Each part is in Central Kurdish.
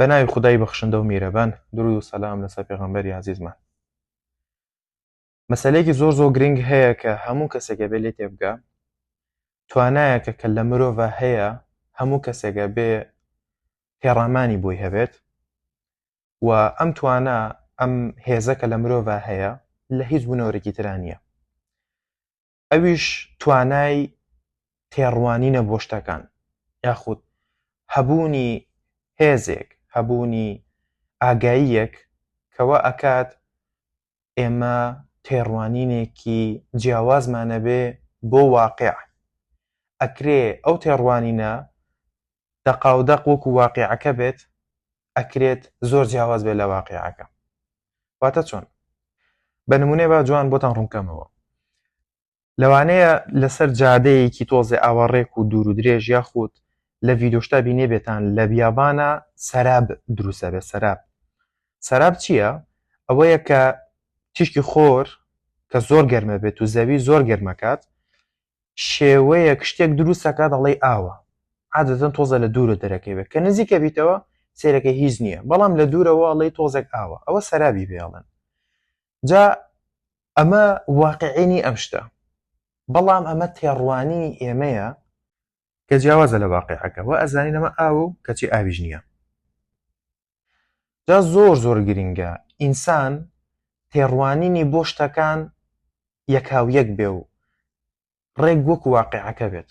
بەناوی خودای بەخشندە و میرەبان، درود و سەلام لەسەر پێغەمبەری عەزیزمان. مەسەلەیەکی زۆر گرنگ هەیە کە هەموو کەسێکە بێ لێ تێبگا، توانایەکە کە لە مرۆڤە هەیە هەموو کەسێکە بێ پێڕامانی بۆی هەبێت و ئەم توانە ئەم هێزەکە لە مرۆڤە هەیە لە هیچ بوونەوەرێکی ترا نییە. ئەویش توانای تێڕوانینە بۆ شتەکان، یاخود هەبوونی هێزێک، هەبوونی ئاگاییەک کەوا ئەکات ئێمە تێڕوانینێکی جیاوازمانە بێ بۆ واقع. ئەکرێ ئەو تێڕوانینە دەقاودەق وەکو واقعەکە بێت، ئەکرێت زۆر جیاواز بێت لە واقعەکە. واتە چۆن؟ بە نمونێ با جوان بۆتان ڕوونکەمەوە. لەوانەیە لەسەر جادەیەکی تۆزێ ئاوەڕێک و دوور و درێژ یاخود لە ڤیدۆشتا بینێ بێتان لە بیابانە سەراب دروستە بێت. سەراب چییە؟ ئەوەیە کە تیشکی خۆر کە زۆر گەرمە بێت و زەوی زۆر گەرمەکات، شێوەیە شتێک دروستەکات دەڵێ ئاوە، عادەتەن تۆزە لە دوورە دەرەکەوێت کە نزیکە بیتەوە سێرەکە هیچ نییە، بەڵام لە دوورەوە ئەڵێ تۆزێک ئاوە، ئەوە سەرابی پێڵێن. جا ئەمە واقعینی ئەم شتە، بەڵام ئەمە تێڕوانی ئێمەیە کە جیاوازە لە واقعەکە و ئەزانین ئەمە ئاو و کەچی ئاویش نییە. جا زۆر گرینگە ئینسان تێڕوانینی بۆ شتەکان یەکاویەک بێ و ڕێک وەکو واقعەکە بێت.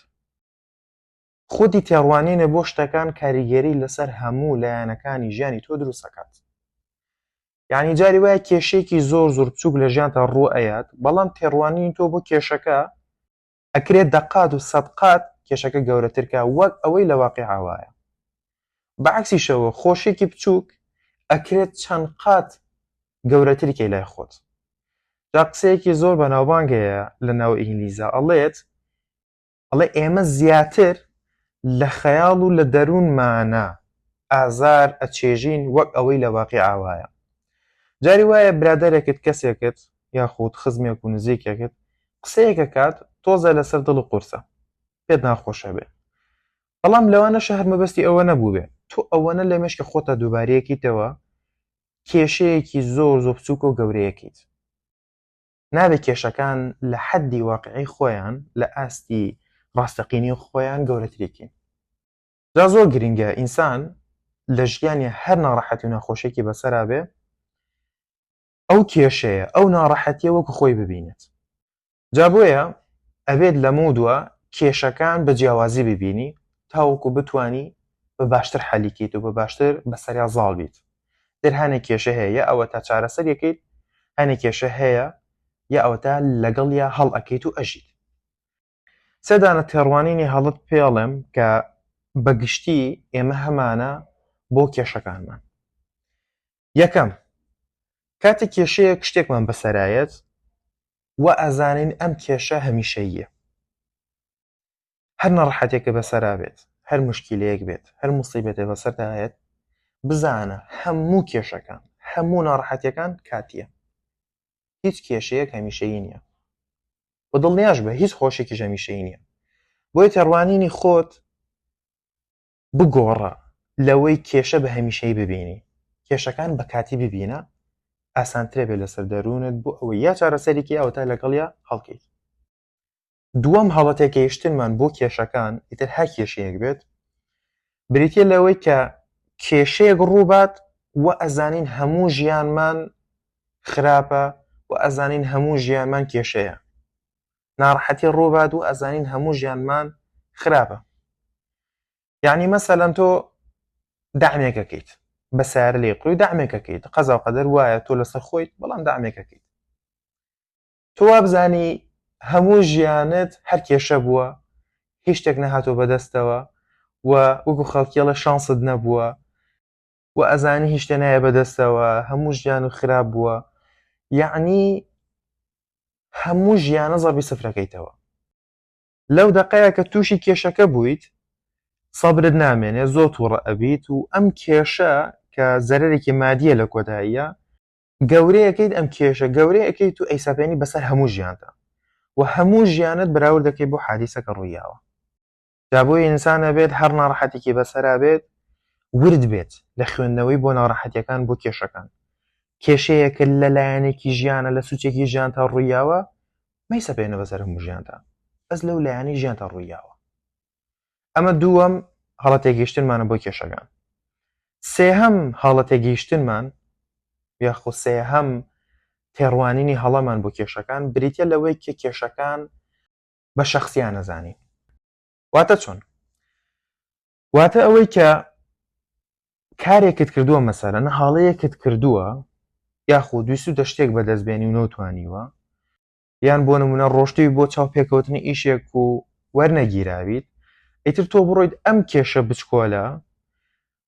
خودی تێڕوانینە بۆ شتەکان کاریگەری لەسەر هەموو لایەنەکانی ژیانی تۆ دروستەکات. یعنی جاری وایە کێشەیەکی زۆر بچووک لە ژیانتە ڕوو ئەیات، بەڵام تێڕوانین تۆ بۆ کێشەکە ئەکرێت دەقات و سەدقات کێشەکە گەورەترکە وەک ئەوەی لە واقعا وایە. بەعکسیشەوە خۆشێکی بچووک ئەکرێت چەند قات گەورەتری لای خۆت. جا قسەیەکی زۆر بەناوبانگەیە لە ناو ئینگلیزە، ئەڵێ ئێمە زیاتر لە خەیاڵ و لە دەروونمانە ئازار ئەچێژین وەک ئەوەی لە واقعا وایە. جاری وایە برادەرێکت کەسێکت یاخود خزمێک و نزیکێکت قسەیەکە کات تۆزە لەسەر دڵ و قورسە پێت ناخۆشە بێ، بەڵام لەوانەشە هەر مەبەستی ئەوە نەبوو بێ، تۆ ئەوەنە لە مێشکە خۆتە دووبارەیەکیتەوە کێشەیەکی زۆر بچووکە و گەورەیەکیت. نابێ کێشەکان لە حەدی واقعی خۆیان لە ئاستی ڕاستەقینی خۆیان گەورەترێکین. جا زۆر گرینگە ئینسان لە ژیانی هەر ناڕەحەتی و ناخۆشێکی بەسەرا بێ ئەو کێشەیە ئەو ناڕەحەتیە وەکو خۆی ببینێت. جا بۆیە ئەبێت لە مودووە کێشەکان بە جیاوازی ببینی تاوەکو بتانی بە باشتر حەلیکیت و بە باشتر بەسەریا زاڵ بیت. دەرهانە کێشە هەیە ئەوە تا چارەسەر یەکەیت، هەنێ کێشە هەیە یا ئەوە تا لەگەڵ یا هەڵ ئەکەیت و ئەژیت. سێدانە تێڕوانینی هەڵت پێڵێم کە بەگشتی ئێمە هەمانە بۆ کێشەکانمان. یەکەم، کاتێک کێشەیەک شتێکمان بەسەرایەت و ئەزانین ئەم کێشە هەمیشەییە. هەر نەڕەحەتێکە بەسەرا بێت، هەر مشکلەیەک بێت، هەر موسیبەتێک بەسەردایەت، بزانە هەموو کێشەکان هەموو ناڕەحەتیەکان کاتیە. هیچ کێشەیەک هەمیشەیی نییە. بە دڵنیاش بە هیچ خۆشێکیش هەمیشەیی نییە. بۆی تێڕوانینی خۆت بگۆڕە لەوەی کێشە بە هەمیشەیی ببینی، کێشەکان بە کاتی ببینە، ئاسانترە بێت لەسەر دەروونت بۆ ئەوەی یا چارەسەرێکی ئەوە تا لەگەڵ یا هەڵکەیت. دووەم هەڵەتێک گەیشتنمان بۆ کێشەکان ئیتر هەر کێشەیەک بێت بریتە لەوەی کە کێشەیەک ڕووبات و ئەزانین هەموو ژیانمان خراپە و ئەزانین هەموو ژیانمان کێشەیە. ناڕەحەتی ڕووبات و ئەزانین هەموو ژیانمان خراپە. یعنی مەسەلەن تۆ دامێکەکەیت بە سارە لێ قڕی دامێکەکەیت، قەزا و قەدەر وایە تۆ لەسەر خۆیت، بەڵام دامێکەکەیت. تۆ وابزانی هەموو ژیانت هەر کێشە بووە، هیچ شتێک نەهاتۆ بەدەستەوە و وەکو خەڵکیڵە شانست نەبووە و ئەزانی هیچ شتێ نایە بەدەستەوە، هەموو ژیان و خراپ بووە، یعنی هەموو ژیانە زەربی سفرەکەیتەوە. لەو دەقەیە کە تووشی کێشەکە بوویت سەبرت نامێنێ، زۆر تووڕە ئەبیت و ئەم کێشە کە زەرەرێکی مادیە لە کۆتاییە گەورەیەکەیت، ئەم کێشە گەورەیەکەیت و ئەیساپێنی بەسەر هەموو ژیانتە و هەموو ژیانت بەراورد دەکەی بۆ حادیسەکە ڕوویاوە. جا بۆی ئینسانە بێت هەر ناڕەحەتێکی بەسەرا بێت ورد بێت لە خوێندنەوەی بۆ ناڕەحەتیەکان بۆ کێشەکان کێشەیەکە لە لایەنێکی ژیانە لە سوچێکی ژیان تا ڕوویاوە مەیسەپێنە بەسەر هەموو ژیاندا بەس لەو لایەنی ژیان تا ڕوویاوە. ئەمە دووەم هەڵە تێگەیشتنمانە بۆ کێشەکان. سێهەم هەڵە تێگەیشتنمان یاخۆ سێهەم تێڕوانینی هەڵەمان بۆ کێشەکان بریتە لەوەی کە کێشەکان بە شەخسیان نەزانین. واتە چۆن؟ واتە ئەوەی کە کارێکت کردووە مەسەلەن هاڵەیەکت کردووە یاخۆ دویسوتە شتێک بەدەستبێنی و نەوتوانیوە یان بۆ نمونە ڕۆشتوی بۆ چاوپێکەوتنی ئیشێک و وەرنەگیراویت ئیتر تۆ بڕۆیت ئەم کێشە بچکۆلە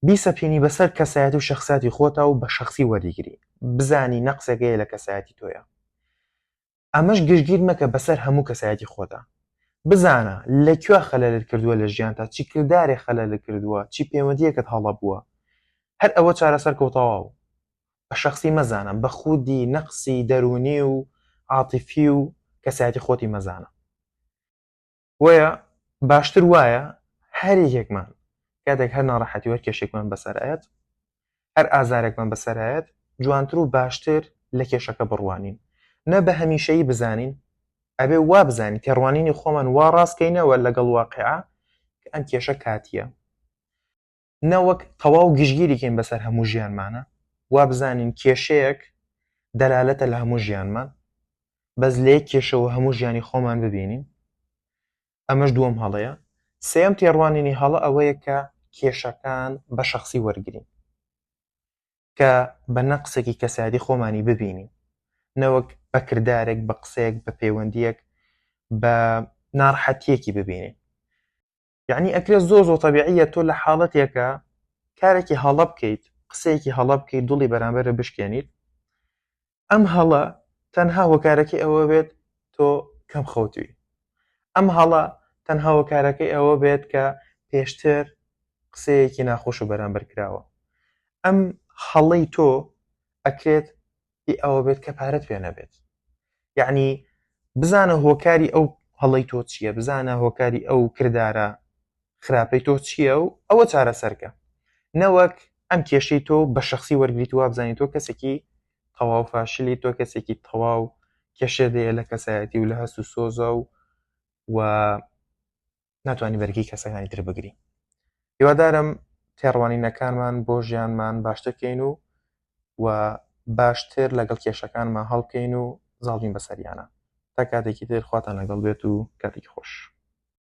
بیسەپێنی بەسەر کەسایەتی و شەخصیاتی خۆتا و بە شەخصی وەریگری بزانی نەقسێکەیە لە کەسایەتی تۆیە. ئەمەش گشتگیر مەکە بەسەر هەموو کەسایەتی خۆتا بزانە لەکوێ خەلەلت کردووە لە ژیانتا چی کردارێک خەلەلت کردووە چی پەیوەندیەکەت هەڵە بووە هەر ئەوە چارەسەر کەوتەواو بە شەخصی مەزانە بە خودی نەقسی دەرونی و عاتیفی و کەسایەتی خۆتی مەزانە. وەیە باشتر وایە هەرێکێکمان کاتێک هەر ناڕەحەتی وەر کێشێکمان بەسەرایەت هەر ئازارێکمان بەسەرایەت جوانتر و باشتر لە کێشەکە بڕوانین نە بە هەمیشەیی بزانین ئەبێ وا بزانین تێڕوانینی خۆمان وا ڕاستکەینەوە لەگەڵ واقعە کە ئەم کێشە کاتیە نەوەک تەواو گشتگیریکەین بەسەر هەموو ژیانمانە وا بزانین کێشەیەک دەلالەتە لە هەموو ژیانمان بەس لە یەک کێشەوە هەموو ژیانی خۆمان ببینین. ئەمەش دووەم هەڵەیە. سێم تێڕوانینی هەڵە ئەوەیە کە کێشەکان بە شەخصی وەرگرین کە بە نەقسێکی کەسایەتی خۆمانی ببینین نەوەک بە کردارێک بە قسەیەک بە پەیوەندیەک بە ناڕەحەتیەکی ببینین. یعنی ئەکرێت زۆر تەبیعیە تۆ لە حاڵەتێکە کارێکی هەڵە بکەیت قسەیەکی هەڵە بکەیت دڵی بەرامبەرە بشکێنیت ئەم هەڵە تەنها هۆکارەکەی ئەوە بێت تۆ کەم خەوتوی ئەم هەڵە تەنها هۆکارەکەی ئەوە بێت کە پێشتر قسەیەکی ناخۆش و بەرامبەر کراوە ئەم هەڵەی تۆ ئەکرێت ئەوە بێت کە پارەت پێ نەبێت. یعنی بزانە هۆکاری ئەو هەڵەی تۆ چییە بزانە هۆکاری ئەو کردارە خراپەی تۆ چییە و ئەوە چارەسەرکە نەوەک ئەم کێشەی تۆ بە شەخصی وەرگریت و بزانیت تۆ کەسێکی تەواو فاشلی تۆ کەسێکی تەواو کێشە دەیە لە کەسایەتی و لە هەست و سۆزە و ناتوانانی بەرگی کەسەکانی تر بگری. هیوادارم تێڕوانینەکانمان بۆ ژیانمان باشترکەین و باشتر لەگەڵ کێشەکانمان هەڵبکەین و زاڵبین بەسەریانە. تا کاتێکی تر خواتان لەگەڵ بێت و کاتێکی خۆش.